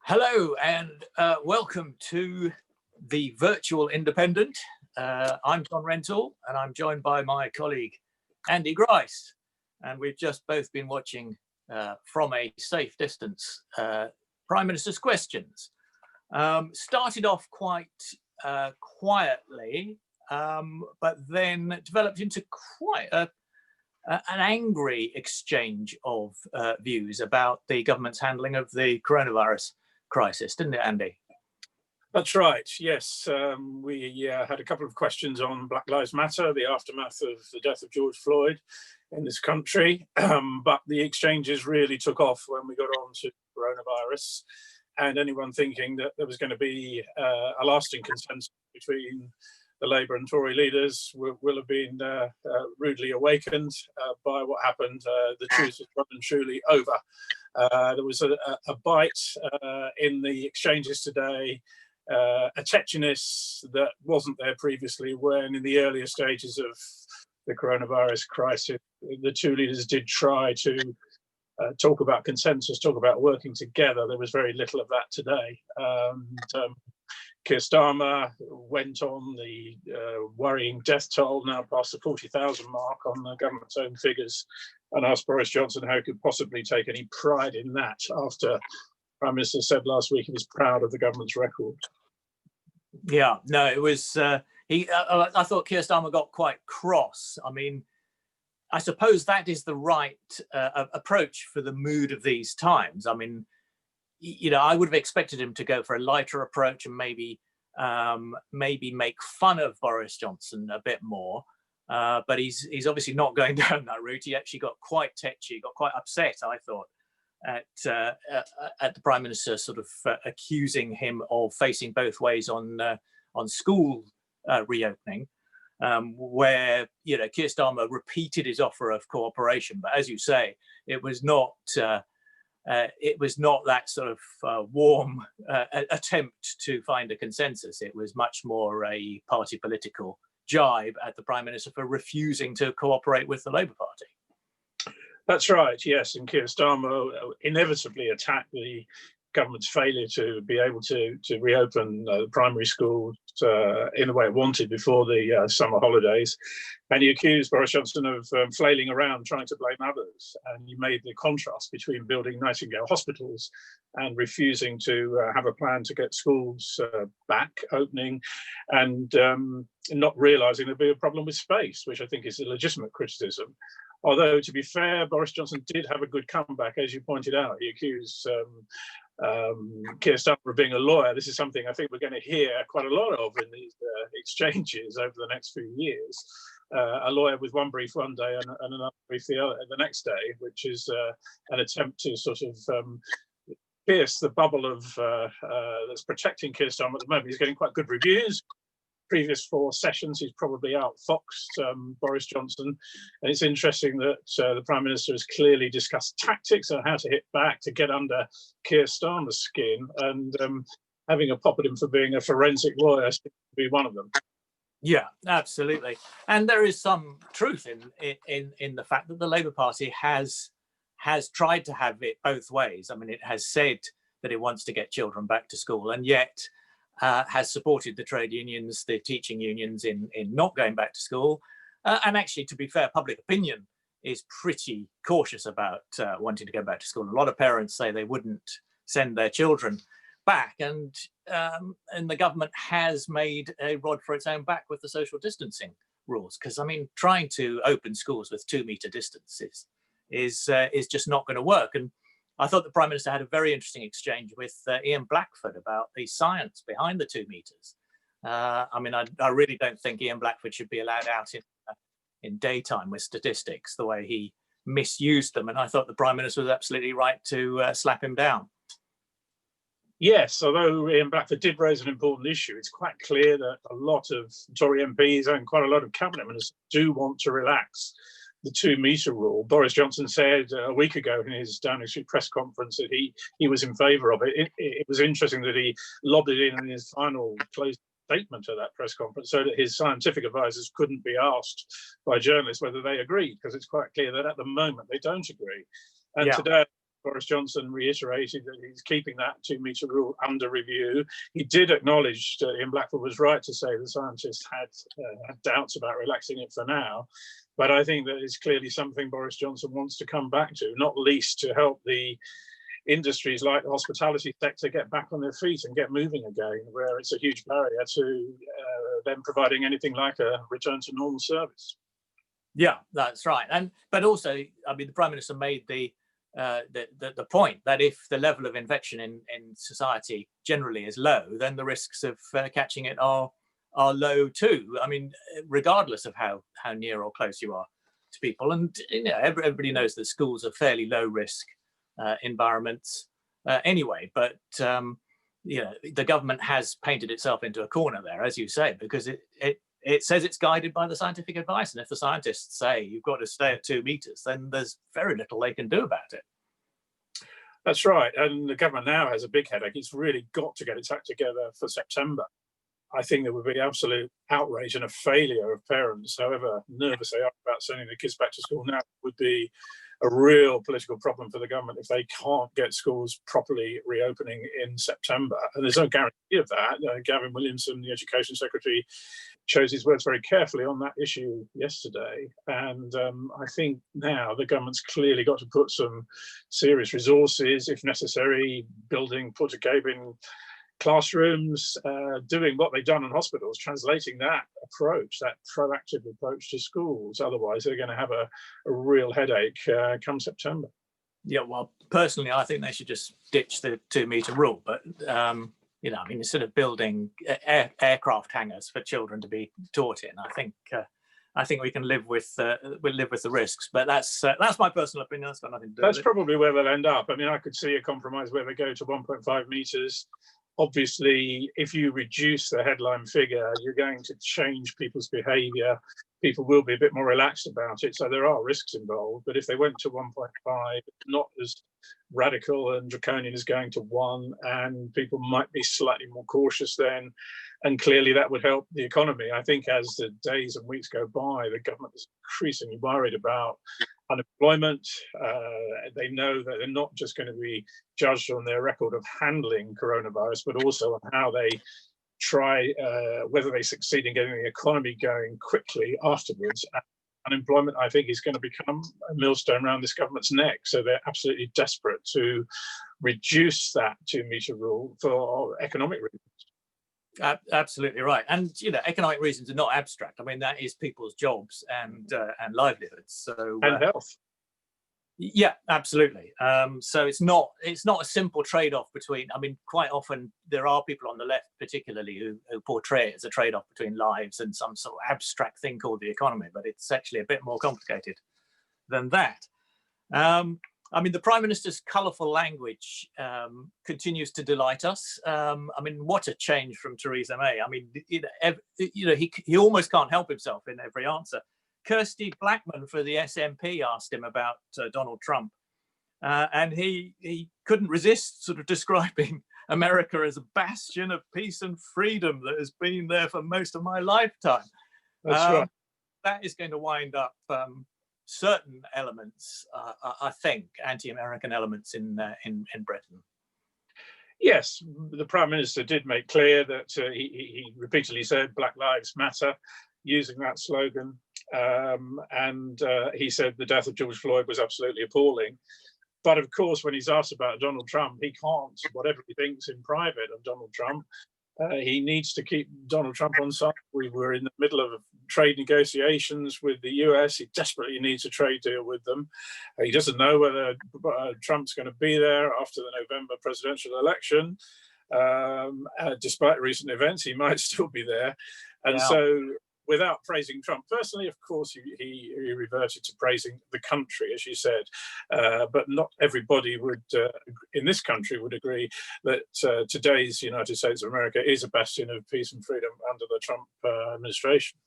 Hello and welcome to the Virtual Independent. I'm John Rentoul and I'm joined by my colleague Andy Grice, and we've just both been watching from a safe distance Prime Minister's questions. Started off quite quietly, but then developed into quite an angry exchange of views about the government's handling of the coronavirus crisis, didn't it, Andy? That's right, yes. We had a couple of questions on Black Lives Matter, the aftermath of the death of George Floyd in this country, but the exchanges really took off when we got on to coronavirus, and anyone thinking that there was going to be a lasting consensus between the Labour and Tory leaders will have been rudely awakened by what happened. The truth is well and truly over. There was a bite in the exchanges today, a tetchiness that wasn't there previously when in the earlier stages of the coronavirus crisis, the two leaders did try to talk about consensus, talk about working together. There was very little of that today. Keir Starmer went on the worrying death toll, now past the 40,000 mark on the government's own figures, and asked Boris Johnson how he could possibly take any pride in that after the Prime Minister said last week he was proud of the government's record. Yeah, no, it was, I thought Keir Starmer got quite cross. I mean, I suppose that is the right approach for the mood of these times. I mean, you know, I would have expected him to go for a lighter approach and maybe make fun of Boris Johnson a bit more. But he's obviously not going down that route. He actually got quite tetchy, got quite upset, I thought, at the Prime Minister sort of accusing him of facing both ways on school reopening, where, you know, Keir Starmer repeated his offer of cooperation. But as you say, it was not that sort of warm attempt to find a consensus. It was much more a party political jibe at the Prime Minister for refusing to cooperate with the Labour Party. That's right, yes. And Keir Starmer inevitably attacked the government's failure to be able to reopen the primary schools in the way it wanted before the summer holidays. And he accused Boris Johnson of flailing around trying to blame others. And he made the contrast between building Nightingale hospitals and refusing to have a plan to get schools back opening, and not realising there'd be a problem with space, which I think is a legitimate criticism. Although, to be fair, Boris Johnson did have a good comeback, as you pointed out. He accused Keir Starmer of being a lawyer. This is something I think we're going to hear quite a lot of in these exchanges over the next few years. A lawyer with one brief one day and another brief the next day, which is an attempt to sort of pierce the bubble of that's protecting Keir Starmer at the moment. He's getting quite good reviews. Previous 4 sessions, he's probably outfoxed Boris Johnson. And it's interesting that the Prime Minister has clearly discussed tactics on how to hit back to get under Keir Starmer's skin, and having a pop at him for being a forensic lawyer seems to be one of them. Yeah, absolutely. And there is some truth in the fact that the Labour Party has tried to have it both ways. I mean, it has said that it wants to get children back to school, and yet has supported the trade unions, the teaching unions in not going back to school. And actually, to be fair, public opinion is pretty cautious about wanting to go back to school. A lot of parents say they wouldn't send their children back. And the government has made a rod for its own back with the social distancing rules. Because, I mean, trying to open schools with 2-metre distances is just not going to work. And I thought the Prime Minister had a very interesting exchange with Ian Blackford about the science behind the 2 metres. I mean, I really don't think Ian Blackford should be allowed out in daytime with statistics the way he misused them. And I thought the Prime Minister was absolutely right to slap him down. Yes, although Ian Blackford did raise an important issue, it's quite clear that a lot of Tory MPs and quite a lot of cabinet ministers do want to relax the 2-metre rule. Boris Johnson said a week ago in his Downing Street press conference that he was in favour of it. It was interesting that he lobbed it in his final closing statement at that press conference so that his scientific advisors couldn't be asked by journalists whether they agreed, because it's quite clear that at the moment they don't agree. And today, Boris Johnson reiterated that he's keeping that 2-metre rule under review. He did acknowledge that Ian Blackford was right to say the scientists had doubts about relaxing it for now. But I think that is clearly something Boris Johnson wants to come back to, not least to help the industries like the hospitality sector get back on their feet and get moving again, where it's a huge barrier to them providing anything like a return to normal service. Yeah, that's right. But also, I mean, the Prime Minister made the point that if the level of infection in society generally is low, then the risks of catching it are low too. I mean, regardless of how near or close you are to people. And everybody knows that schools are fairly low risk environments anyway. But the government has painted itself into a corner there, as you say, because it says it's guided by the scientific advice. And if the scientists say you've got to stay at 2 meters, then there's very little they can do about it. That's right. And the government now has a big headache. It's really got to get its act together for September. I think there would be absolute outrage and a failure of parents, however nervous they are about sending their kids back to school now, would be a real political problem for the government if they can't get schools properly reopening in September. And there's no guarantee of that. Gavin Williamson, the Education Secretary, chose his words very carefully on that issue yesterday. And I think now the government's clearly got to put some serious resources, if necessary, building porta-cabin classrooms, doing what they've done in hospitals, translating that approach, that proactive approach to schools. Otherwise, they're going to have a real headache come September. Yeah, well, personally, I think they should just ditch the 2 meter rule. But I mean, instead of building aircraft hangars for children to be taught in, I think we can live with the risks. But that's my personal opinion. That's got nothing to do with it. That's probably where they'll end up. I mean, I could see a compromise where they go to 1.5 meters. Obviously, if you reduce the headline figure, you're going to change people's behaviour. People will be a bit more relaxed about it. So there are risks involved. But if they went to 1.5, not as radical and draconian as going to 1, and people might be slightly more cautious then. And clearly that would help the economy. I think as the days and weeks go by, the government is increasingly worried about unemployment. They know that they're not just going to be judged on their record of handling coronavirus, but also on how they try, whether they succeed in getting the economy going quickly afterwards. Unemployment, I think, is going to become a millstone around this government's neck. So they're absolutely desperate to reduce that 2 meter rule for economic reasons. Absolutely right. And economic reasons are not abstract. I mean, that is people's jobs and livelihoods. So and health. Yeah, absolutely. So it's not a simple trade-off between. I mean, quite often there are people on the left, particularly, who portray it as a trade-off between lives and some sort of abstract thing called the economy. But it's actually a bit more complicated than that. I mean, the Prime Minister's colourful language continues to delight us. I mean, what a change from Theresa May. I mean, he almost can't help himself in every answer. Kirsty Blackman for the SNP asked him about Donald Trump, and he couldn't resist sort of describing America as a bastion of peace and freedom that has been there for most of my lifetime. That's right. That is going to wind up certain elements, I think, anti-American elements in Britain. Yes, the Prime Minister did make clear that he repeatedly said Black Lives Matter, using that slogan. And he said the death of George Floyd was absolutely appalling. But of course, when he's asked about Donald Trump, he can't, whatever he thinks in private of Donald Trump, he needs to keep Donald Trump on side. We were in the middle of trade negotiations with the US. He desperately needs a trade deal with them. He doesn't know whether Trump's going to be there after the November presidential election. Despite recent events, he might still be there. And so, without praising Trump personally, of course, he reverted to praising the country, as you said. But not everybody would, in this country, would agree that today's United States of America is a bastion of peace and freedom under the Trump administration.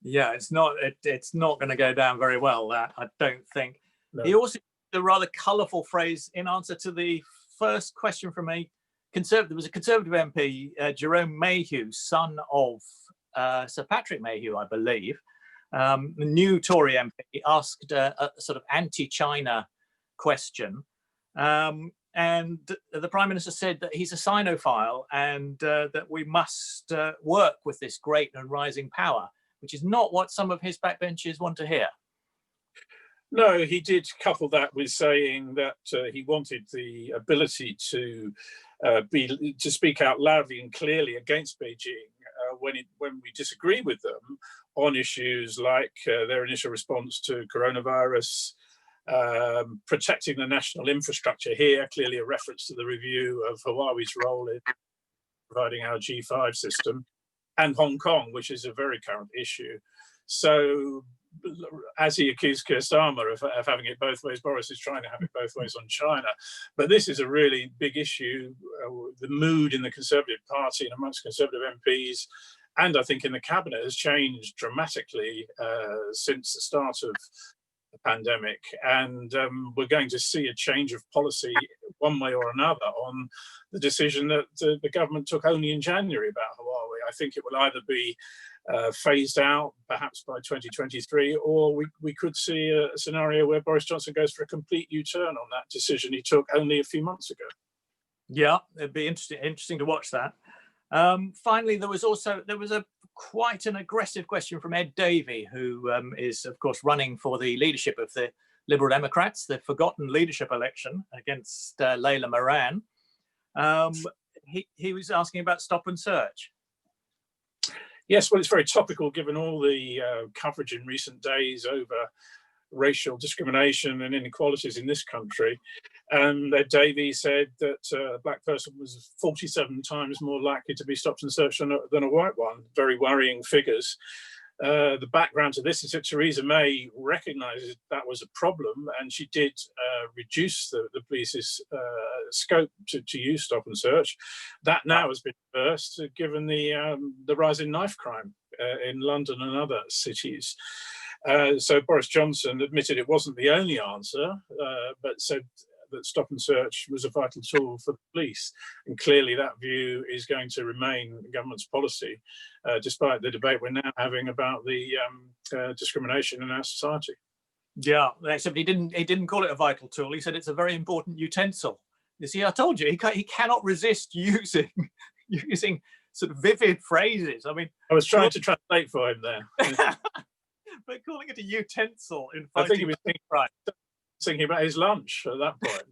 Yeah, it's not going to go down very well, that, I don't think. No. He also used a rather colourful phrase in answer to the first question from a Conservative. There was a Conservative MP, Jerome Mayhew, son of Sir Patrick Mayhew, I believe, the new Tory MP, asked a sort of anti-China question And the Prime Minister said that he's a Sinophile and that we must work with this great and rising power, which is not what some of his backbenchers want to hear. No, he did couple that with saying that he wanted the ability to speak out loudly and clearly against Beijing when we disagree with them on issues like their initial response to coronavirus, protecting the national infrastructure here, clearly a reference to the review of Huawei's role in providing our G5 system, and Hong Kong, which is a very current issue. So, as he accused Keir Starmer of having it both ways, Boris is trying to have it both ways on China. But this is a really big issue. The mood in the Conservative Party and amongst Conservative MPs, and I think in the cabinet, has changed dramatically since the start of the pandemic. And we're going to see a change of policy one way or another on the decision that the government took only in January about Huawei. I think it will either be phased out perhaps by 2023, or we could see a scenario where Boris Johnson goes for a complete U-turn on that decision he took only a few months ago. Yeah, it'd be interesting to watch that. Finally, there was quite an aggressive question from Ed Davey, who is of course running for the leadership of the Liberal Democrats, the forgotten leadership election against Layla Moran. He was asking about stop and search. Yes, well, it's very topical given all the coverage in recent days over racial discrimination and inequalities in this country. And Davey said that a black person was 47 times more likely to be stopped and searched than a white one. Very worrying figures. The background to this is that Theresa May recognised that was a problem, and she did reduce the police's scope to use stop and search. That now has been reversed, given the rise in knife crime in London and other cities. So Boris Johnson admitted it wasn't the only answer, but said that stop and search was a vital tool for the police. And clearly that view is going to remain the government's policy, despite the debate we're now having about the discrimination in our society. Yeah, except he didn't call it a vital tool. He said it's a very important utensil. You see, I told you, he cannot resist using sort of vivid phrases. I mean, I was trying to translate for him there. But calling it a utensil in I think he was thinking about his lunch at that point.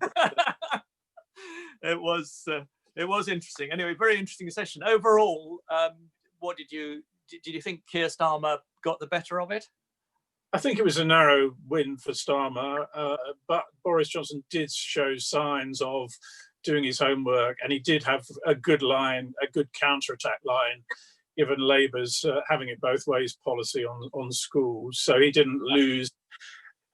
It was interesting. Anyway, very interesting session. Overall, what did you think Keir Starmer got the better of it? I think it was a narrow win for Starmer, but Boris Johnson did show signs of doing his homework, and he did have a good line, a good counter-attack line, given Labour's having it both ways policy on schools. So he didn't lose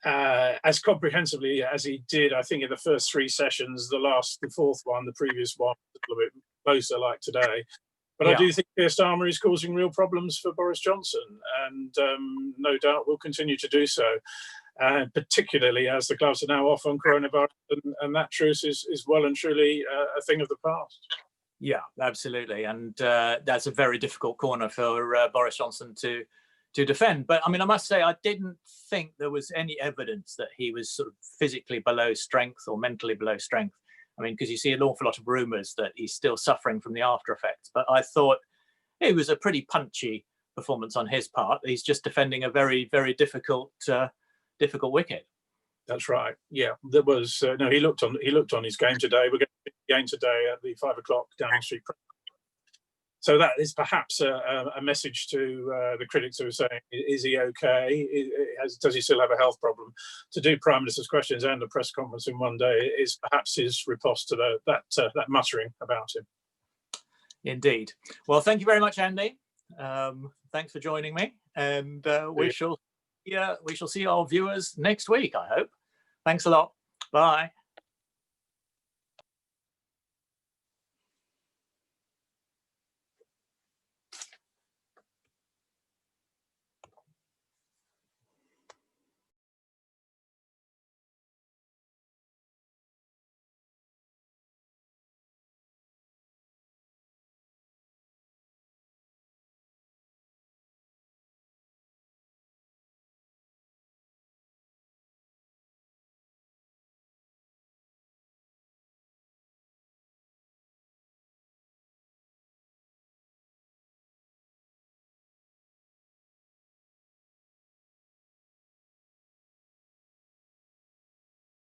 as comprehensively as he did, I think, in the first three sessions. The fourth one, the previous one, a little bit closer like today. But I do think Keir Starmer is causing real problems for Boris Johnson, and no doubt will continue to do so, particularly as the gloves are now off on coronavirus, and that truce is well and truly a thing of the past. Yeah, absolutely. And that's a very difficult corner for Boris Johnson to defend. But I mean, I must say, I didn't think there was any evidence that he was sort of physically below strength or mentally below strength. I mean, because you see an awful lot of rumours that he's still suffering from the after effects. But I thought it was a pretty punchy performance on his part. He's just defending a very, very difficult wicket. That's right. Yeah, there was no. He looked on his game today. We're going to see the game today at the 5 o'clock Downing Street. So that is perhaps a message to the critics who are saying, "Is he okay? Does he still have a health problem?" To do Prime Minister's questions and a press conference in one day is perhaps his riposte to that muttering about him. Indeed. Well, thank you very much, Andy. Thanks for joining me, and we shall see our viewers next week, I hope. Thanks a lot. Bye.